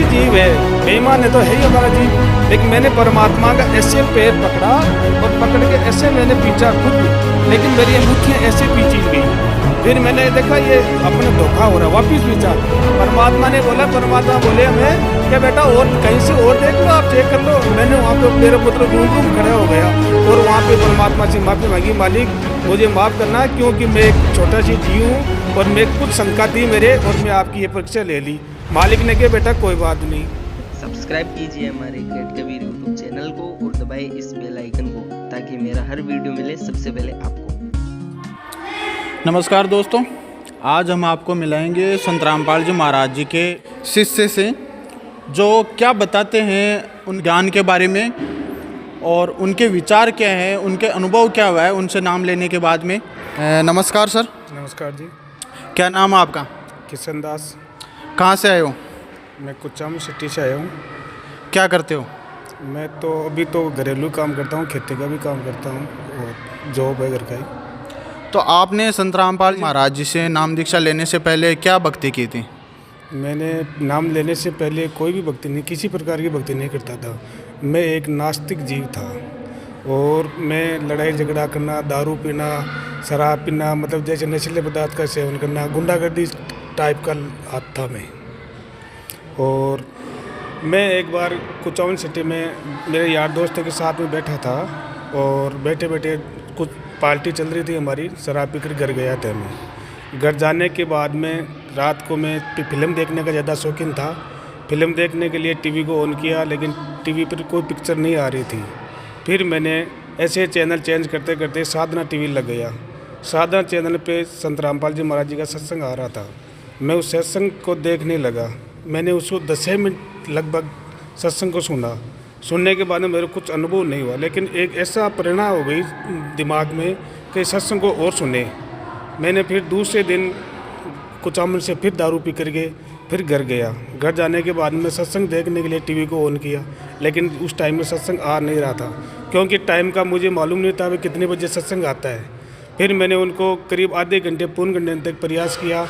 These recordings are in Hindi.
तुच्छ जीव है, बेईमान है तो है ही हमारा जीव। लेकिन मैंने परमात्मा का ऐसे पैर पकड़ा और पकड़ के ऐसे मैंने पीछा खुद, लेकिन मेरी अंगूठियाँ ऐसे पीछी गई। फिर मैंने देखा ये अपने धोखा हो रहा, वापिस पीछा। परमात्मा ने बोला, परमात्मा बोले हमें क्या बेटा और कहीं से और देख लो, आप चेक कर लो। मैंने वहाँ पे मेरा पुत्र रूम खड़ा हो गया और वहाँ पे परमात्मा से माफ़ी मांगी, मालिक मुझे माफ़ करना क्योंकि मैं एक छोटा सी जीव हूँ और मैं कुछ शंका थी मेरे, और मैं आपकी ये परीक्षा ले ली। मालिक ने कहा बेटा कोई बात नहीं। सब्सक्राइब कीजिए हमारे गेट कबीर यूट्यूब चैनल को और दबाइए इस बेल आइकन को ताकि मेरा हर वीडियो मिले सबसे पहले आपको। नमस्कार दोस्तों, आज हम आपको मिलाएंगे संत रामपाल जी महाराज जी के शिष्य से, जो क्या बताते हैं उन ज्ञान के बारे में और उनके विचार क्या है, उनके अनुभव क्या हुआ है उनसे नाम लेने के बाद में। नमस्कार सर। नमस्कार जी। क्या नाम है आपका? किशन दास। कहाँ से आए हो? मैं कुचाम सिटी से आया हूँ। क्या करते हो? मैं तो अभी तो घरेलू काम करता हूँ, खेती का भी काम करता हूँ और जॉब है घर का ही। तो आपने संत रामपाल महाराज जी से नाम दीक्षा लेने से पहले क्या भक्ति की थी? मैंने नाम लेने से पहले कोई भी भक्ति नहीं, किसी प्रकार की भक्ति नहीं करता था। मैं एक नास्तिक जीव था और मैं लड़ाई झगड़ा करना, दारू पीना, शराब पीना, मतलब जैसे नशीले पदार्थ का सेवन करना, गुंडागर्दी टाइप का हाथ था मैं। और मैं एक बार कुचावन सिटी में मेरे यार दोस्तों के साथ में बैठा था और बैठे बैठे कुछ पार्टी चल रही थी हमारी, शराब पीकर घर गया था मैं। घर जाने के बाद में रात को मैं फिल्म देखने का ज़्यादा शौकीन था। फिल्म देखने के लिए टीवी को ऑन किया, लेकिन टीवी पर कोई पिक्चर नहीं आ रही थी। फिर मैंने ऐसे चैनल चेंज करते करते साधना टीवी लग गया। साधना चैनल पे संत रामपाल जी महाराज जी का सत्संग आ रहा था। मैं उस सत्संग को देखने लगा। मैंने उसको 10 मिनट लगभग सत्संग को सुना। सुनने के बाद में मेरे कुछ अनुभव नहीं हुआ, लेकिन एक ऐसा प्रेरणा हो गई दिमाग में कि सत्संग को और सुने। मैंने फिर दूसरे दिन कुचामन से फिर दारू पी करके फिर घर गया। घर जाने के बाद में सत्संग देखने के लिए टीवी को ऑन किया, लेकिन उस टाइम में सत्संग आ नहीं रहा था, क्योंकि टाइम का मुझे मालूम नहीं था कि कितने बजे सत्संग आता है। फिर मैंने उनको करीब आधे घंटे पौन घंटे तक प्रयास किया।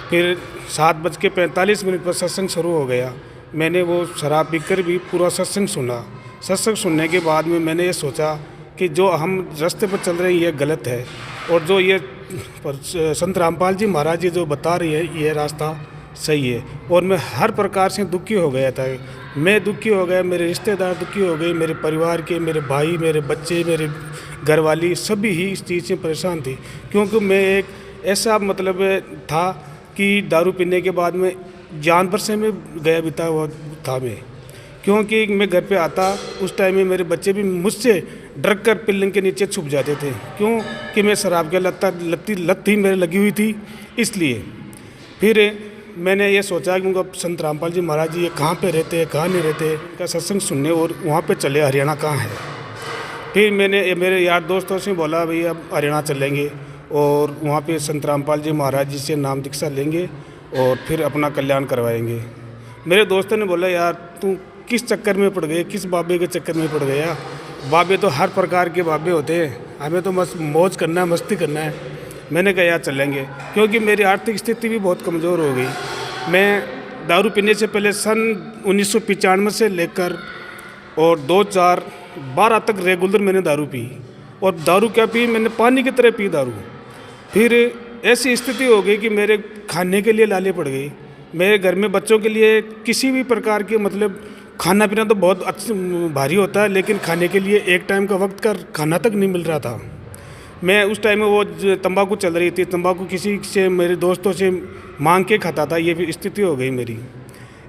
फिर 7:45 पर सत्संग शुरू हो गया। मैंने वो शराब पीकर भी पूरा सत्संग सुना। सत्संग सुनने के बाद में मैंने ये सोचा कि जो हम रास्ते पर चल रहे हैं ये गलत है, और जो ये संत रामपाल जी महाराज जी जो बता रही है ये रास्ता सही है। और मैं हर प्रकार से दुखी हो गया था। मैं दुखी हो गया, मेरे रिश्तेदार दुखी हो गए, मेरे परिवार के, मेरे भाई, मेरे बच्चे, मेरे घरवाली सभी ही इस चीज़ से परेशान थी, क्योंकि मैं एक ऐसा मतलब था कि दारू पीने के बाद में जानवर से मैं गया बिता हुआ था मैं। क्योंकि मैं घर पे आता उस टाइम में मेरे बच्चे भी मुझसे डर कर पिल्लिंग के नीचे छुप जाते थे, क्यों कि मैं शराब की लत थी मेरे लगी हुई थी। इसलिए फिर मैंने ये सोचा कि उनको संत रामपाल जी महाराज जी ये कहाँ पे रहते हैं, कहाँ नहीं रहते, इनका सत्संग सुनने और वहाँ पे चले, हरियाणा कहाँ है। फिर मैंने मेरे यार दोस्तों से बोला भैया अब हरियाणा चलेंगे और वहाँ पे संत रामपाल जी महाराज जी से नाम दीक्षा लेंगे और फिर अपना कल्याण करवाएंगे। मेरे दोस्तों ने बोला यार तू किस चक्कर में पड़ गए, किस बाबे के चक्कर में पड़ गया। बाबे तो हर प्रकार के बाबे होते हैं, हमें तो बस मौज करना है, मस्ती करना है। मैंने कहा यार चलेंगे, क्योंकि मेरी आर्थिक स्थिति भी बहुत कमज़ोर हो गई। मैं दारू पीने से पहले सन 1995 से लेकर और 2012 तक रेगुलर मैंने दारू पी, और दारू क्या पी, मैंने पानी की तरह पी दारू। फिर ऐसी स्थिति हो गई कि मेरे खाने के लिए लाले पड़ गई। मेरे घर में बच्चों के लिए किसी भी प्रकार के मतलब खाना पीना तो बहुत भारी होता है, लेकिन खाने के लिए एक टाइम का वक्त का खाना तक नहीं मिल रहा था। मैं उस टाइम में वो तंबाकू चल रही थी, तंबाकू किसी से मेरे दोस्तों से मांग के खाता था, ये भी स्थिति हो गई मेरी।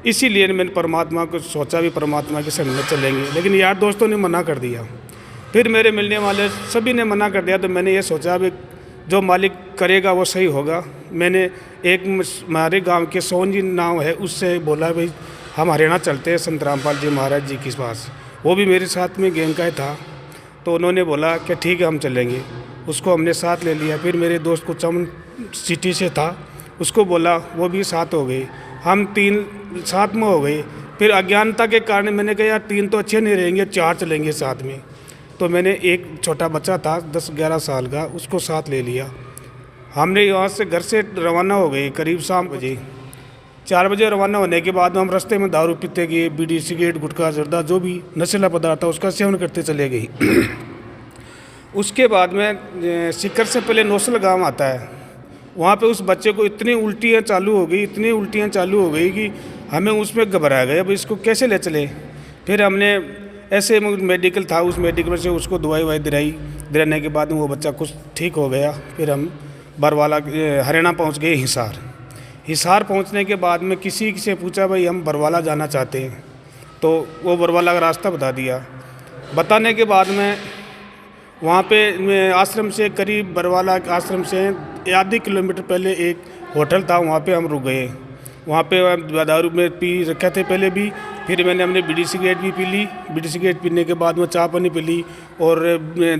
इसीलिए मैंने परमात्मा को सोचा भी परमात्मा के संग में चलेंगे, लेकिन यार दोस्तों ने मना कर दिया। फिर मेरे मिलने वाले सभी ने मना कर दिया, तो मैंने ये सोचा भी जो मालिक करेगा वो सही होगा। मैंने एक हमारे गांव के सोहन जी नाम है, उससे बोला भाई हम हरियाणा चलते हैं संत रामपाल जी महाराज जी के पास। वो भी मेरे साथ में गेम का ही था, तो उन्होंने बोला कि ठीक है हम चलेंगे। उसको हमने साथ ले लिया। फिर मेरे दोस्त को चमन सिटी से था, उसको बोला, वो भी साथ हो गई। हम 3 साथ में हो गए। फिर अज्ञानता के कारण मैंने कहा यार 3 तो अच्छे नहीं रहेंगे, 4 चलेंगे साथ में। तो मैंने एक छोटा बच्चा था 10-11 साल का, उसको साथ ले लिया। हमने यहाँ से घर से रवाना हो गए करीब शाम बजे। 4 बजे रवाना होने के बाद हम रास्ते में दारू पीते गए, बीड़ी सिगरेट गुटखा जर्दा जो भी नशीला पदार्थ था उसका सेवन करते चले गए। उसके बाद में सीकर से पहले नौसल गांव आता है, वहाँ पे उस बच्चे को इतनी उल्टियाँ चालू हो गई कि हमें उसमें घबराया गया, अब इसको कैसे ले चले। फिर हमने ऐसे मेडिकल था, उस मेडिकल से उसको दवाई दिलाने के बाद वो बच्चा कुछ ठीक हो गया। फिर हम बरवाला हरियाणा पहुँच गए हिसार पहुँचने के बाद में किसी से पूछा भाई हम बरवाला जाना चाहते हैं, तो वो बरवाला का रास्ता बता दिया। बताने के बाद में वहाँ पे आश्रम से करीब बरवाला आश्रम से आधी किलोमीटर पहले एक होटल था, वहाँ पे हम रुक गए। वहाँ पे दारू में पी रखे थे पहले भी, फिर हमने बीड़ी सिगरेट भी पी ली। बीड़ी सिगरेट पीने के बाद में चाय पानी पी ली और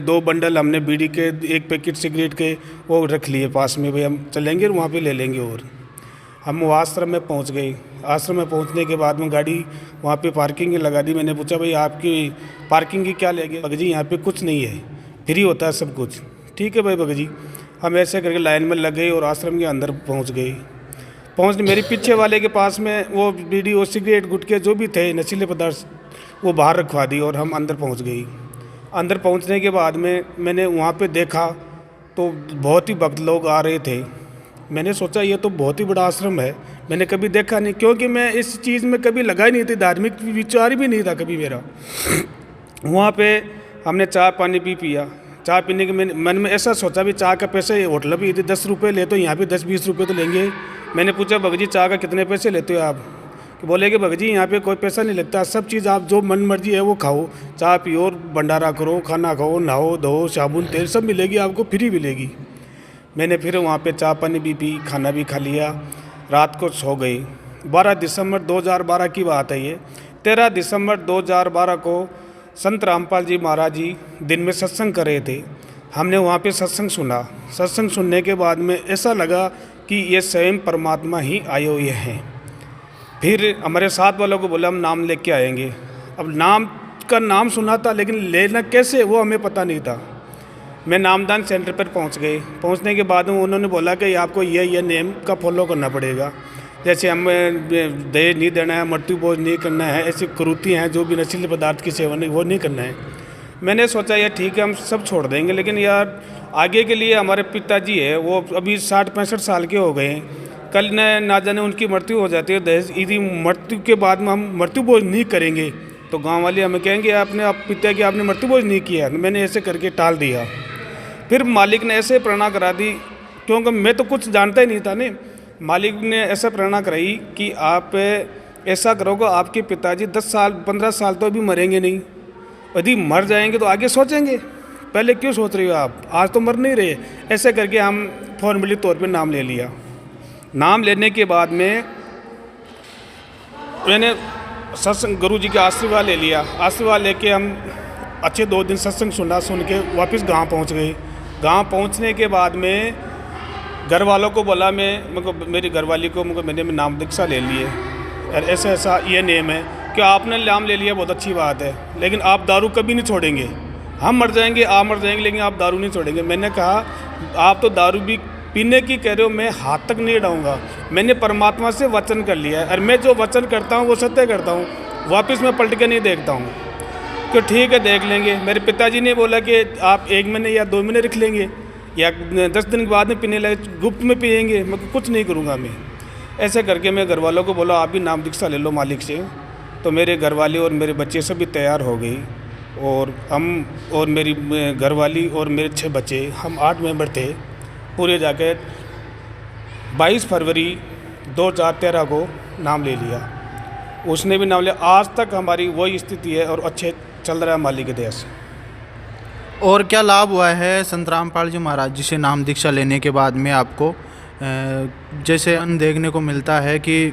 2 बंडल हमने बीड़ी के, 1 पैकेट सिगरेट के वो रख लिए पास में, भाई हम चलेंगे वहाँ पे ले लेंगे। और हम वो आश्रम में पहुँच गए। आश्रम में पहुँचने के बाद में गाड़ी वहाँ पे पार्किंग लगा दी। मैंने पूछा भाई आपकी पार्किंग की क्या लेंगे? भगत जी यहाँ पे कुछ नहीं है, फ्री होता है सब कुछ। ठीक है भाई भगत जी। हम ऐसे करके लाइन में लग गए और आश्रम के अंदर पहुँच गए। मेरे पीछे वाले के पास में वो बीड़ी और सिगरेट गुटके जो भी थे नशीले पदार्थ वो बाहर रखवा दी और हम अंदर पहुँच गए। अंदर पहुँचने के बाद में मैंने वहाँ पे देखा तो बहुत ही भक्त लोग आ रहे थे। मैंने सोचा ये तो बहुत ही बड़ा आश्रम है, मैंने कभी देखा नहीं, क्योंकि मैं इस चीज़ में कभी लगा ही नहीं थी, धार्मिक विचार भी नहीं था कभी मेरा। वहाँ पे हमने चाय पानी भी पिया। चाय पीने के मन में ऐसा सोचा भी चाय का पैसे होटल भी 10 रुपये ले तो यहाँ पे 10-20 रुपये तो लेंगे। मैंने पूछा भगत जी चाय का कितने पैसे लेते हो आप? कि बोले कि भगत जी यहाँ पे कोई पैसा नहीं लगता, सब चीज़ आप जो मन मर्जी है वो खाओ, चाय पियो, भंडारा करो, खाना खाओ, नहाओ धो, साबुन तेल सब मिलेगी आपको, फ्री मिलेगी। मैंने फिर वहाँ पे चाय पानी भी पी, खाना भी खा लिया, रात को सो गई। 12 दिसंबर 2012 की बात है ये। 13 दिसंबर 2012 को संत रामपाल जी महाराज जी दिन में सत्संग कर रहे थे। हमने वहाँ पे सत्संग सुना। सत्संग सुनने के बाद में ऐसा लगा कि ये स्वयं परमात्मा ही आए हुए हैं। फिर हमारे साथ वालों को बोला हम नाम लेके आएंगे। अब नाम सुना था लेकिन लेना कैसे वो हमें पता नहीं था। मैं नामदान सेंटर पर पहुंच गए। पहुंचने के बाद में उन्होंने बोला कि आपको ये नेम का फॉलो करना पड़ेगा, जैसे हम दहेज नहीं देना है, मृत्यु भोज नहीं करना है, ऐसी कुरीतियाँ हैं जो भी नशीले पदार्थ की सेवन है वो नहीं करना है। मैंने सोचा यार ठीक है हम सब छोड़ देंगे, लेकिन यार आगे के लिए हमारे पिताजी है वो अभी 60-65 साल के हो गए हैं, कल ना जाने उनकी मृत्यु हो जाती है, दहेज यदि मृत्यु के बाद में हम मृत्यु भोज नहीं करेंगे तो गांव वाले हमें कहेंगे आपने पिता की आपने मृत्यु भोज नहीं किया। मैंने ऐसे करके टाल दिया। फिर मालिक ने ऐसे प्रेरणा करा दी, क्योंकि मैं तो कुछ जानता ही नहीं था ने। मालिक ने ऐसा प्रेरणा कराई कि आप ऐसा करोगे, आपके पिताजी 10-15 साल तो अभी मरेंगे नहीं, यदि मर जाएंगे तो आगे सोचेंगे, पहले क्यों सोच रही हो आप, आज तो मर नहीं रहे। ऐसे करके हम फॉर्मली तौर पे नाम ले लिया। नाम लेने के बाद में मैंने सत्संग गुरु जी का आशीर्वाद ले लिया। आशीर्वाद लेके हम अच्छे 2 दिन सत्संग सुन के वापस गांव पहुंच गए। गांव पहुंचने के बाद में घर वालों को बोला, मेरी घरवाली को मैंने नाम दीक्षा ले लिए, ऐसा ये नेम है कि आपने नाम ले लिया बहुत अच्छी बात है, लेकिन आप दारू कभी नहीं छोड़ेंगे। हम मर जाएंगे, आप मर जाएंगे, लेकिन आप दारू नहीं छोड़ेंगे। मैंने कहा आप तो दारू भी पीने की कह रहे हो, मैं हाथ तक नहीं डाऊंगा। मैंने परमात्मा से वचन कर लिया है और मैं जो वचन करता हूँ वो सत्य करता हूँ, वापस मैं पलट के नहीं देखता हूँ। तो ठीक है देख लेंगे। मेरे पिताजी ने बोला कि आप 1 महीने या 2 महीने रख लेंगे या 10 दिन के बाद में पीने लगे, गुप्त में पिएंगे, मैं कुछ नहीं करूँगा मैं। ऐसे करके मैं घर वालों को बोला आप भी नाम दीक्षा ले लो मालिक से। तो मेरे घरवाले और मेरे बच्चे सब भी तैयार हो गई और हम और मेरी घरवाली और मेरे 6 बच्चे, हम 8 मेंबर थे पूरे। जाके 22 फरवरी 2013 को नाम ले लिया। उसने भी नाम लिया। आज तक हमारी वही स्थिति है और अच्छे चल रहा है मालिक के दया से। और क्या लाभ हुआ है संत रामपाल जी महाराज जी से नाम दीक्षा लेने के बाद में आपको? जैसे देखने को मिलता है कि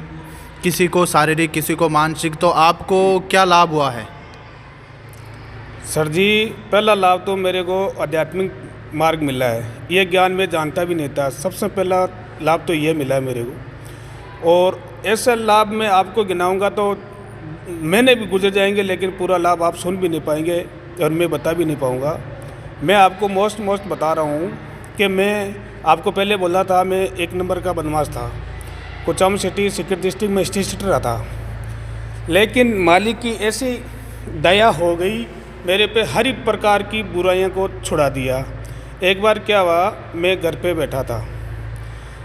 किसी को शारीरिक किसी को मानसिक, तो आपको क्या लाभ हुआ है? सर जी पहला लाभ तो मेरे को आध्यात्मिक मार्ग मिला है, ये ज्ञान मैं जानता भी नहीं था। सबसे पहला लाभ तो ये मिला है मेरे को, और ऐसा लाभ मैं आपको गिनाऊंगा तो मैंने भी गुजर जाएंगे, लेकिन पूरा लाभ आप सुन भी नहीं पाएंगे और मैं बता भी नहीं पाऊंगा। मैं आपको मोस्ट बता रहा हूँ कि मैं आपको पहले बोला था मैं 1 नंबर का बदमाश था। कोचाम सिटी सीकर डिस्ट्रिक्ट में स्टेट रहा था। लेकिन मालिक की ऐसी दया हो गई, मेरे पे हर एक प्रकार की बुराइयों को छुड़ा दिया। एक बार क्या हुआ, मैं घर पे बैठा था,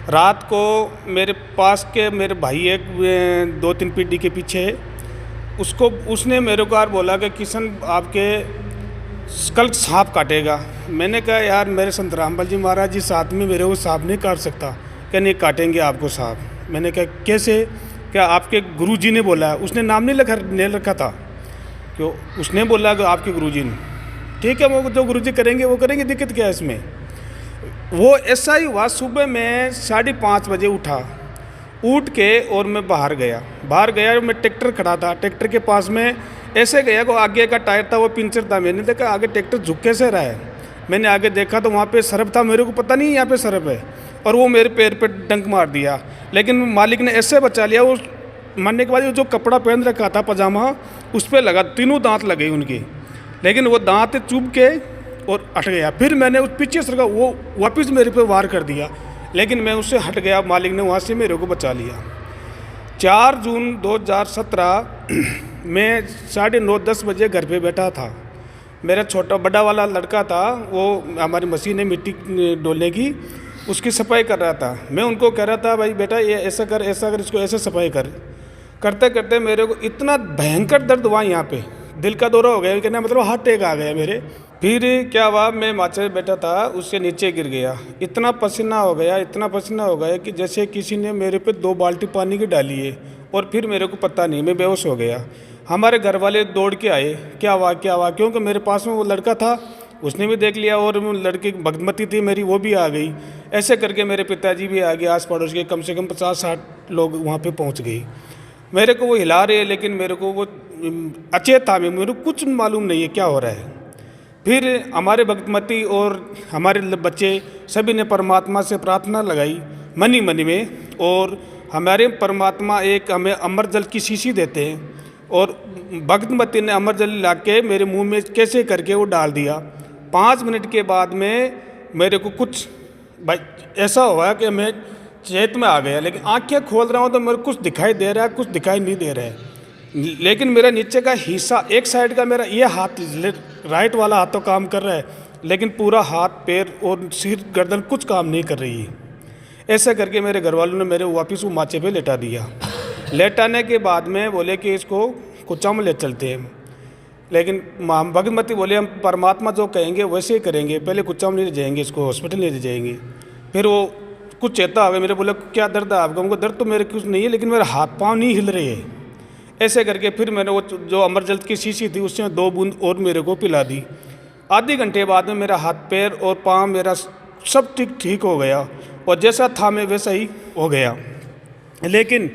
रात को मेरे पास के मेरे भाई एक 2-3 पीढ़ी के पीछे, उसने मेरे को यार बोला कि किशन आपके कल सांप काटेगा। मैंने कहा यार मेरे संत रामपाल जी महाराज जी साथ में मेरे को सांप नहीं काट सकता। क्या नहीं काटेंगे आपको सांप। मैंने कहा कैसे, क्या आपके गुरुजी ने बोला है। उसने नाम नहीं रखा था, क्यों उसने बोला कि आपके गुरुजी ने, ठीक है वो जो गुरुजी करेंगे वो करेंगे, दिक्कत क्या है इसमें। वो ऐसा ही हुआ, सुबह मैं 5:30 बजे उठा, उठ के और मैं बाहर गया मैं ट्रैक्टर खड़ा था, ट्रैक्टर के पास में ऐसे गया को आगे का टायर था वो पंचर था। मैंने देखा आगे ट्रैक्टर झुक कैसे रहा है। मैंने आगे देखा तो वहाँ पे सरप था, मेरे को पता नहीं यहाँ पे सरप है, और वो मेरे पैर पे डंक मार दिया। लेकिन मालिक ने ऐसे बचा लिया, वो मरने के बाद जो कपड़ा पहन रखा था पजामा उस पर लगा, तीनों दांत लगे उनके, लेकिन वो दांत चुभ के और हट गया। फिर मैंने उस पीछे से वो वापस मेरे पे वार कर दिया, लेकिन मैं उससे हट गया, मालिक ने वहाँ से मेरे को बचा लिया। 4 जून 2017 मैं 9:30-10 बजे घर पे बैठा था। मेरा बड़ा वाला लड़का था, वो हमारी मशीन है मिट्टी डोलने की, उसकी सफाई कर रहा था। मैं उनको कह रहा था भाई बेटा ये ऐसा कर इसको ऐसे सफाई करते करते मेरे को इतना भयंकर दर्द हुआ, यहाँ पे दिल का दौरा हो गया, कहना मतलब हार्ट अटैक आ गया मेरे। फिर क्या हुआ, मैं माचे बैठा था, उससे नीचे गिर गया, इतना पसीना हो गया कि जैसे किसी ने मेरे पे 2 बाल्टी पानी की डाली है, और फिर मेरे को पता नहीं, मैं बेहोश हो गया। हमारे घर वाले दौड़ के आए, क्या हुआ, क्योंकि मेरे पास में वो लड़का था, उसने भी देख लिया, और लड़की भगमती थी मेरी, वो भी आ गई। ऐसे करके मेरे पिताजी भी आ गए, आस पड़ोस के कम से कम 50-60 लोग वहाँ पे पहुँच गए। मेरे को वो हिला रहे, लेकिन मेरे को वो अचेत था, मेरे को कुछ मालूम नहीं है क्या हो रहा है। फिर हमारे भगमती और हमारे बच्चे सभी ने परमात्मा से प्रार्थना लगाई मनी में, और हमारे परमात्मा एक हमें अमर जल की शीशी देते हैं, और भगमती ने अमर जल ला के मेरे मुँह में कैसे करके वो डाल दिया। 5 मिनट के बाद में मेरे को कुछ भाई ऐसा हुआ कि मैं चेत में आ गया, लेकिन आंखें खोल रहा हूँ तो मेरे को कुछ दिखाई दे रहा है, कुछ दिखाई नहीं दे रहा है। लेकिन मेरा नीचे का हिस्सा, एक साइड का मेरा ये हाथ, राइट वाला हाथ तो काम कर रहा है, लेकिन पूरा हाथ पैर और सिर गर्दन कुछ काम नहीं कर रही है। ऐसा करके मेरे घर वालों ने मेरे वापस वो माचे पे लेटा दिया। लेटाने के बाद में बोले कि इसको कुचाम ले चलते हैं, लेकिन भगमती बोले हम परमात्मा जो कहेंगे वैसे ही करेंगे, पहले कुचाम ले जाएंगे, इसको हॉस्पिटल ले जाएंगे। फिर वो कुछ चेता आ गया, मेरे बोले क्या दर्द है आपको। उनको दर्द तो मेरे कुछ नहीं है, लेकिन मेरे हाथ पाँव नहीं हिल रहे हैं। ऐसे करके फिर मैंने वो जो अमरजल की शीशी थी उसमें 2 बूंद और मेरे को पिला दी। आधे घंटे बाद में मेरा हाथ पैर और पाँव मेरा सब ठीक हो गया, और जैसा था मैं वैसा ही हो गया। लेकिन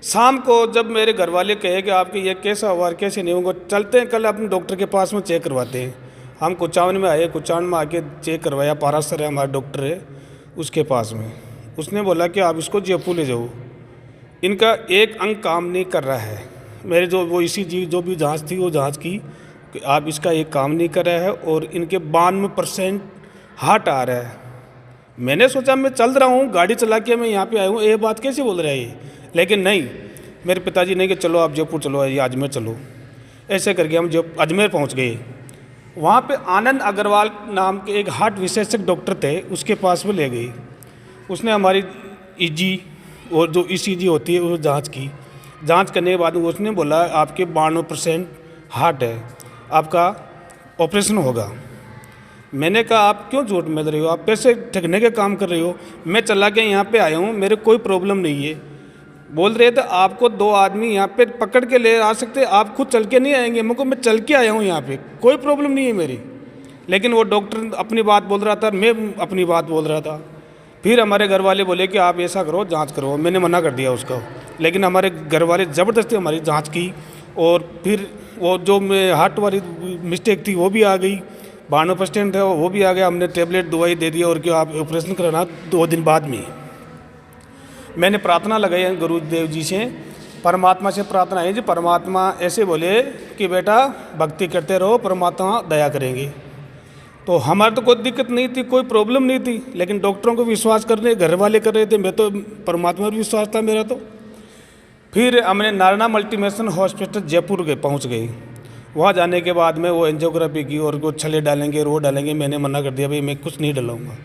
शाम को जब मेरे घर वाले कहे कि आपके ये कैसा हुआ और कैसे नहीं होगा, चलते हैं कल अपने डॉक्टर के पास में चेक करवाते हैं। हम कुचावन में आए, कुचावन में आके चेक करवाया, पारासर है हमारा डॉक्टर है, उसके पास में उसने बोला कि आप इसको जयपुर ले जाओ, इनका एक अंग काम नहीं कर रहा है। मेरे जो वो ECG जो भी जांच थी वो जांच की कि आप इसका एक काम नहीं कर रहा है, और इनके 92% हार्ट आ रहा है। मैंने सोचा मैं चल रहा हूँ, गाड़ी चला के मैं यहाँ पे आया हूँ, ये बात कैसे बोल रहा है ये। लेकिन नहीं, मेरे पिताजी ने कि चलो आप जयपुर चलो या अजमेर चलो। ऐसे करके हम अजमेर पहुँच गए। वहाँ पे आनंद अग्रवाल नाम के एक हार्ट विशेषज्ञ डॉक्टर थे, उसके पास में ले गई। उसने हमारी EG और जो ECG होती है वो जांच करने के बाद उसने बोला आपके 92% हार्ट है, आपका ऑपरेशन होगा। मैंने कहा आप क्यों झूठ बोल रहे हो, आप पैसे ठगने के काम कर रहे हो। मैं चला के यहाँ पे आया हूँ, मेरे कोई प्रॉब्लम नहीं है। बोल रहे थे आपको 2 आदमी यहाँ पे पकड़ के ले आ सकते, आप खुद चल के नहीं आएंगे। मैं चल के आया हूँ यहाँ पे, कोई प्रॉब्लम नहीं है मेरी। लेकिन वो डॉक्टर अपनी बात बोल रहा था, मैं अपनी बात बोल रहा था। फिर हमारे घर वाले बोले कि आप ऐसा करो, जांच करो। मैंने मना कर दिया उसको, लेकिन हमारे घर वाले ज़बरदस्ती हमारी जांच की, और फिर वो जो हार्ट वाली मिस्टेक थी वो भी आ गई, 92% है वो भी आ गया। हमने टेबलेट दवाई दे दिया, और क्या आप ऑपरेशन कराना 2 दिन बाद में। मैंने प्रार्थना लगाई है गुरुदेव जी से, परमात्मा से प्रार्थना है जी, परमात्मा ऐसे बोले कि बेटा भक्ति करते रहो, परमात्मा दया करेंगे। तो हमारे तो कोई दिक्कत नहीं थी, कोई प्रॉब्लम नहीं थी, लेकिन डॉक्टरों को विश्वास करने घर वाले कर रहे थे, मैं तो परमात्मा पर विश्वास था मेरा। तो फिर हमने नारायणा मल्टीनेशनल हॉस्पिटल जयपुर पहुंच गए। वहाँ जाने के बाद में वो एंजियोग्राफी की और वो छले डालेंगे, रो डालेंगे। मैंने मना कर दिया, भाई मैं कुछ नहीं डलाऊंगा,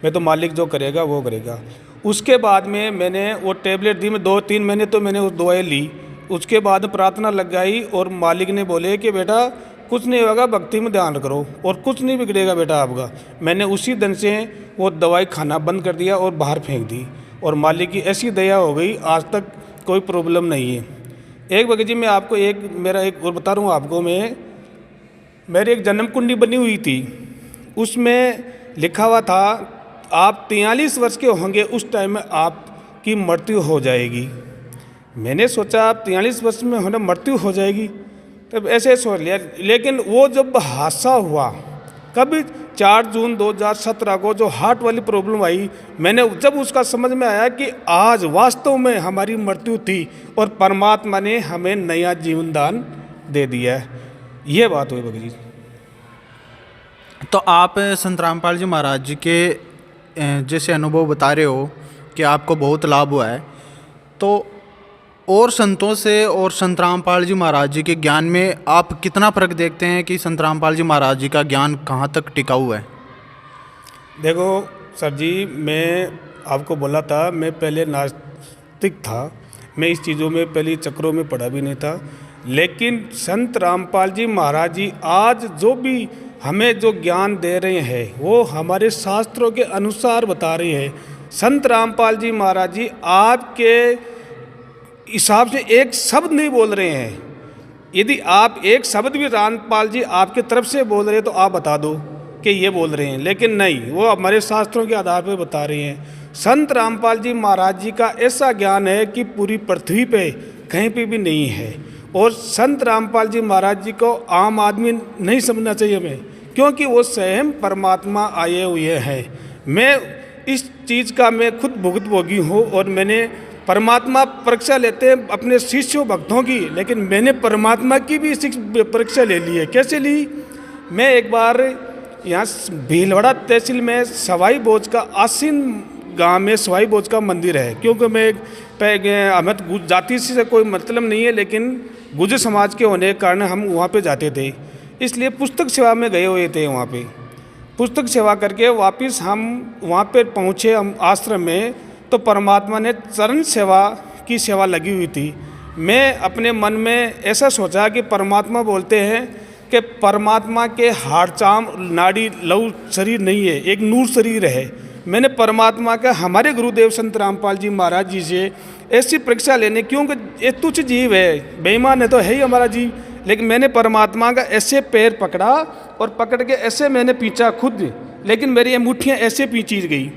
मैं तो मालिक जो करेगा वो करेगा। उसके बाद में मैंने वो टेबलेट दी, मैं 2-3 महीने तो मैंने वो दवाई ली। उसके बाद प्रार्थना लगाई और मालिक ने बोले कि बेटा कुछ नहीं होगा, भक्ति में ध्यान करो और कुछ नहीं बिगड़ेगा बेटा आपका। मैंने उसी दिन से वो दवाई खाना बंद कर दिया और बाहर फेंक दी, और मालिक की ऐसी दया हो गई, आज तक कोई प्रॉब्लम नहीं है। एक भगत जी मैं आपको एक और बता रहा हूँ आपको। मेरी एक जन्म कुंडी बनी हुई थी, उसमें लिखा हुआ था आप 43 वर्ष के होंगे उस टाइम में आपकी मृत्यु हो जाएगी। मैंने सोचा आप 43 वर्ष में होना मृत्यु हो जाएगी, तब ऐसे सोच लिया। लेकिन वो जब हादसा हुआ कभी 4 जून 2017 को जो हार्ट वाली प्रॉब्लम आई, मैंने जब उसका समझ में आया कि आज वास्तव में हमारी मृत्यु थी और परमात्मा ने हमें नया जीवन दान दे दिया है। ये बात हुई भगत जी। तो आप संत रामपाल जी महाराज जी के जैसे अनुभव बता रहे हो कि आपको बहुत लाभ हुआ है, तो और संतों से और संत रामपाल जी महाराज जी के ज्ञान में आप कितना फ़र्क देखते हैं कि संत रामपाल जी महाराज जी का ज्ञान कहाँ तक टिका हुआ है? देखो सर जी, मैं आपको बोला था मैं पहले नास्तिक था, मैं इस चीज़ों में पहले चक्रों में पढ़ा भी नहीं था। लेकिन संत रामपाल जी महाराज जी आज जो भी हमें जो ज्ञान दे रहे हैं वो हमारे शास्त्रों के अनुसार बता रहे हैं। संत रामपाल जी महाराज जी आपके हिसाब से एक शब्द नहीं बोल रहे हैं। यदि आप एक शब्द भी रामपाल जी आपके तरफ से बोल रहे हैं तो आप बता दो कि ये बोल रहे हैं, लेकिन नहीं, वो हमारे शास्त्रों के आधार पर बता रहे हैं। संत रामपाल जी महाराज जी का ऐसा ज्ञान है कि पूरी पृथ्वी पे कहीं पे भी नहीं है। और संत रामपाल जी महाराज जी को आम आदमी नहीं समझना चाहिए हमें, क्योंकि वो स्वयं परमात्मा आए हुए हैं। मैं इस चीज़ का मैं खुद भुगतभोगी हूँ और मैंने परमात्मा परीक्षा लेते हैं अपने शिष्यों भक्तों की, लेकिन मैंने परमात्मा की भी परीक्षा ले ली है। कैसे ली? मैं एक बार यहाँ भीलवाड़ा तहसील में सवाई बोझ का आसीन गांव में सवाई बोझ का मंदिर है, क्योंकि मैं हमें जाति से कोई मतलब नहीं है, लेकिन गुर्जर समाज के होने के कारण हम वहाँ पे जाते थे, इसलिए पुस्तक सेवा में गए हुए थे। वहाँ पे पुस्तक सेवा करके वापस हम वहाँ पे पहुँचे हम आश्रम में, तो परमात्मा ने चरण सेवा की सेवा लगी हुई थी। मैं अपने मन में ऐसा सोचा कि परमात्मा बोलते हैं कि परमात्मा के हाड़ चाम नाड़ी लहू शरीर नहीं है, एक नूर शरीर है। मैंने परमात्मा का हमारे गुरुदेव संत रामपाल जी महाराज जी से ऐसी परीक्षा लेने, क्योंकि ये तुच्छ जीव है, बेईमान है तो है ही हमारा जीव, लेकिन मैंने परमात्मा का ऐसे पैर पकड़ा और पकड़ के ऐसे मैंने पीछा खुद, लेकिन मेरी ये मुट्ठियाँ ऐसे पीछी गई।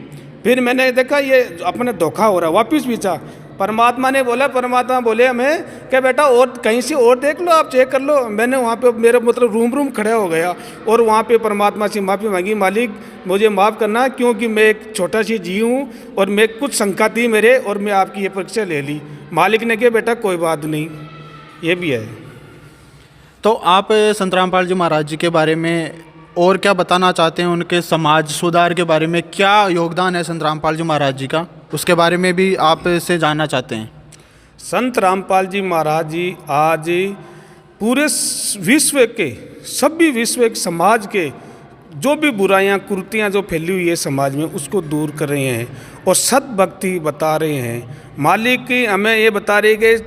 फिर मैंने देखा ये अपने धोखा हो रहा, वापस पीछा। परमात्मा बोले हमें क्या बेटा और कहीं से और देख लो, आप चेक कर लो। मैंने वहाँ पे मेरा मतलब रूम खड़ा हो गया और वहाँ पे परमात्मा से माफ़ी मांगी, मालिक मुझे माफ़ करना, क्योंकि मैं एक छोटा सी जीव हूँ और मैं कुछ शंका थी मेरे, और मैं आपकी ये परीक्षा ले ली। मालिक ने कहा बेटा कोई बात नहीं, ये भी है। तो आप संत रामपाल जी महाराज जी के बारे में और क्या बताना चाहते हैं? उनके समाज सुधार के बारे में क्या योगदान है संत रामपाल जी महाराज जी का, उसके बारे में भी आप से जानना चाहते हैं। संत रामपाल जी महाराज जी आज पूरे विश्व के सभी विश्व के समाज के जो भी बुराइयां कुरीतियां जो फैली हुई है समाज में, उसको दूर कर रहे हैं और सत भक्ति बता रहे हैं। मालिक की हमें ये बता रहे कि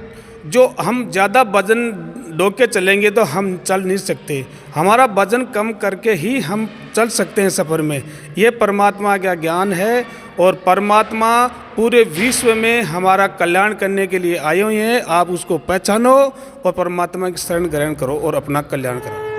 जो हम ज़्यादा वजन ढोक के चलेंगे तो हम चल नहीं सकते, हमारा वजन कम करके ही हम चल सकते हैं सफ़र में। ये परमात्मा का ज्ञान है और परमात्मा पूरे विश्व में हमारा कल्याण करने के लिए आए हुए हैं। आप उसको पहचानो और परमात्मा की शरण ग्रहण करो और अपना कल्याण करो।